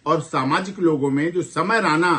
और सामाजिक लोगों में जो समय राणा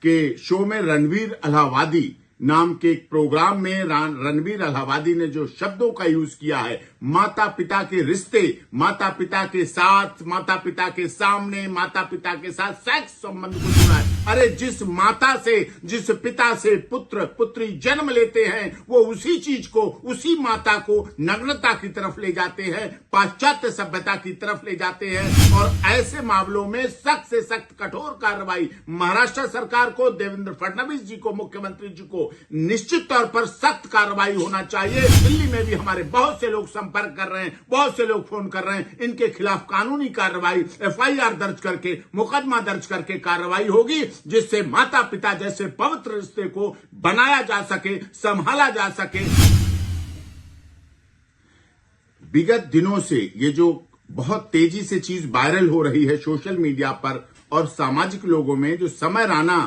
के शो में रणवीर अलाहाबादी नाम के एक प्रोग्राम में रणवीर अलाहाबादी ने जो शब्दों का यूज किया है, माता पिता के रिश्ते, माता पिता के साथ, माता पिता के सामने, माता पिता के साथ सेक्स संबंध को जुड़ा है। अरे जिस माता से, जिस पिता से पुत्र पुत्री जन्म लेते हैं, वो उसी चीज को, उसी माता को नग्नता की तरफ ले जाते हैं, पाश्चात्य सभ्यता की तरफ ले जाते हैं। और ऐसे मामलों में सख्त से सख्त कठोर कार्रवाई महाराष्ट्र सरकार को, देवेंद्र फडणवीस जी को, मुख्यमंत्री जी को निश्चित तौर पर सख्त कार्रवाई होना चाहिए। दिल्ली में भी हमारे बहुत से लोग संपर्क कर रहे हैं, बहुत से लोग फोन कर रहे हैं। इनके खिलाफ कानूनी कार्रवाई, एफआईआर दर्ज करके, मुकदमा दर्ज करके कार्रवाई होगी, जिससे माता पिता जैसे पवित्र रिश्ते को बनाया जा सके, संभाला जा सके। विगत दिनों से ये जो बहुत तेजी से चीज वायरल हो रही है सोशल मीडिया पर और सामाजिक लोगों में, जो समय राणा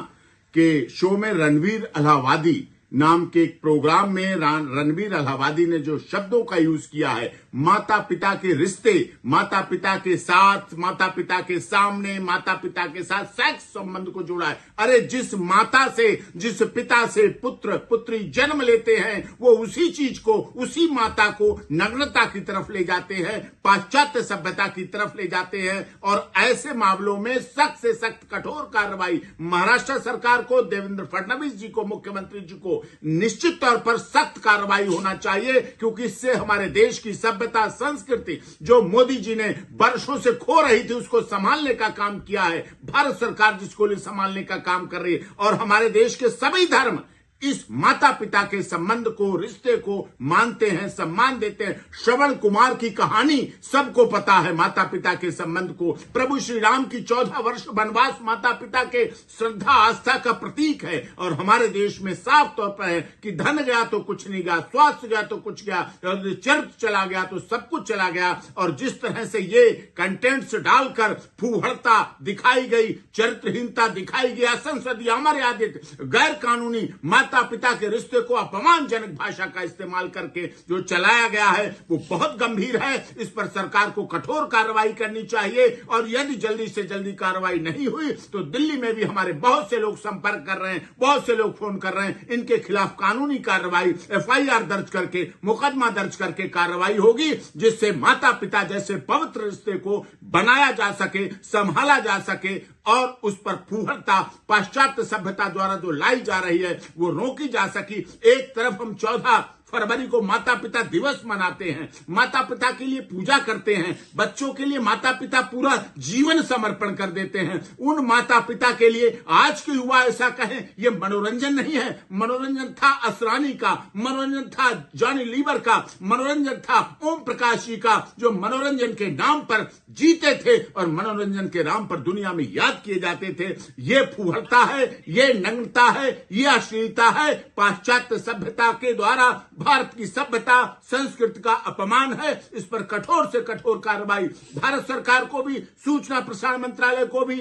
के शो में रणवीर अलाहाबादी नाम के एक प्रोग्राम में रणवीर अलाहाबादी ने जो शब्दों का यूज किया है, माता पिता के रिश्ते, माता पिता के साथ, माता पिता के सामने, माता पिता के साथ सेक्स संबंध को जोड़ा है। अरे जिस माता से, जिस पिता से पुत्र पुत्री जन्म लेते हैं, वो उसी चीज को, उसी माता को नग्नता की तरफ ले जाते हैं, पाश्चात्य सभ्यता की तरफ ले जाते हैं। और ऐसे मामलों में सख्त से सख्त कठोर कार्रवाई महाराष्ट्र सरकार को, देवेंद्र फडणवीस जी को, मुख्यमंत्री जी को निश्चित तौर पर सख्त कार्रवाई होना चाहिए, क्योंकि इससे हमारे देश की सभ्यता, संस्कृति जो मोदी जी ने वर्षों से खो रही थी, उसको संभालने का काम किया है। भारत सरकार जिसको लिए संभालने का काम कर रही है। और हमारे देश के सभी धर्म इस माता पिता के संबंध को, रिश्ते को मानते हैं, सम्मान देते हैं। श्रवण कुमार की कहानी सबको पता है, माता पिता के संबंध को। प्रभु श्री राम की 14 वर्ष वनवास माता पिता के श्रद्धा आस्था का प्रतीक है। और हमारे देश में साफ तौर पर है कि धन गया तो कुछ नहीं गया, स्वास्थ्य गया तो कुछ गया, चरित्र चला गया तो सब कुछ चला गया। और जिस तरह से ये कंटेंट्स डालकर फूहड़ता दिखाई गई, चरित्रहीनता दिखाई गई, असंसदीय, अमर्यादित, गैर कानूनी माता पिता के रिश्ते को अपमानजनक भाषा का इस्तेमाल करके जो चलाया गया है, वो बहुत गंभीर है। इस पर सरकार को कठोर कार्रवाई करनी चाहिए। और यदि जल्दी से जल्दी कार्रवाई नहीं हुई तो दिल्ली में भी हमारे बहुत से लोग संपर्क कर रहे हैं, बहुत से लोग फोन कर रहे हैं। इनके खिलाफ कानूनी कार्रवाई, एफआईआर दर्ज करके, मुकदमा दर्ज करके कार्रवाई होगी, जिससे माता पिता जैसे पवित्र रिश्ते को बनाया जा सके, संभाला जा सके। और उस पर फूहड़ता पाश्चात्य सभ्यता द्वारा जो लाई जा रही है, वो रोकी जा सकी। एक तरफ हम 14 फरवरी को माता पिता दिवस मनाते हैं, माता पिता के लिए पूजा करते हैं, बच्चों के लिए माता पिता पूरा जीवन समर्पण कर देते हैं। उन माता पिता के लिए आज के युवा ऐसा कहें, ये मनोरंजन नहीं है। मनोरंजन था असरानी का, मनोरंजन था जॉनी लीवर का, मनोरंजन था ओम प्रकाश जी का, जो मनोरंजन के नाम पर जीते थे और मनोरंजन के नाम पर दुनिया में याद किए जाते थे। ये फूहड़ता है, ये नग्नता है, ये अश्लीलता है, पाश्चात्य सभ्यता के द्वारा भारत की सभ्यता, संस्कृति का अपमान है। इस पर कठोर से कठोर कार्रवाई भारत सरकार को भी, सूचना प्रसारण मंत्रालय को भी,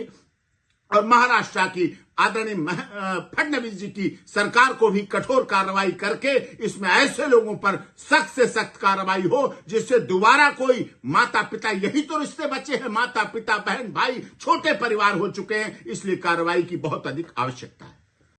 और महाराष्ट्र की आदरणीय फडणवीस जी की सरकार को भी कठोर कार्रवाई करके इसमें ऐसे लोगों पर सख्त से सख्त कार्रवाई हो, जिससे दोबारा कोई माता पिता, यही तो रिश्ते बचे हैं, माता पिता, बहन भाई, छोटे परिवार हो चुके हैं। इसलिए कार्रवाई की बहुत अधिक आवश्यकता है।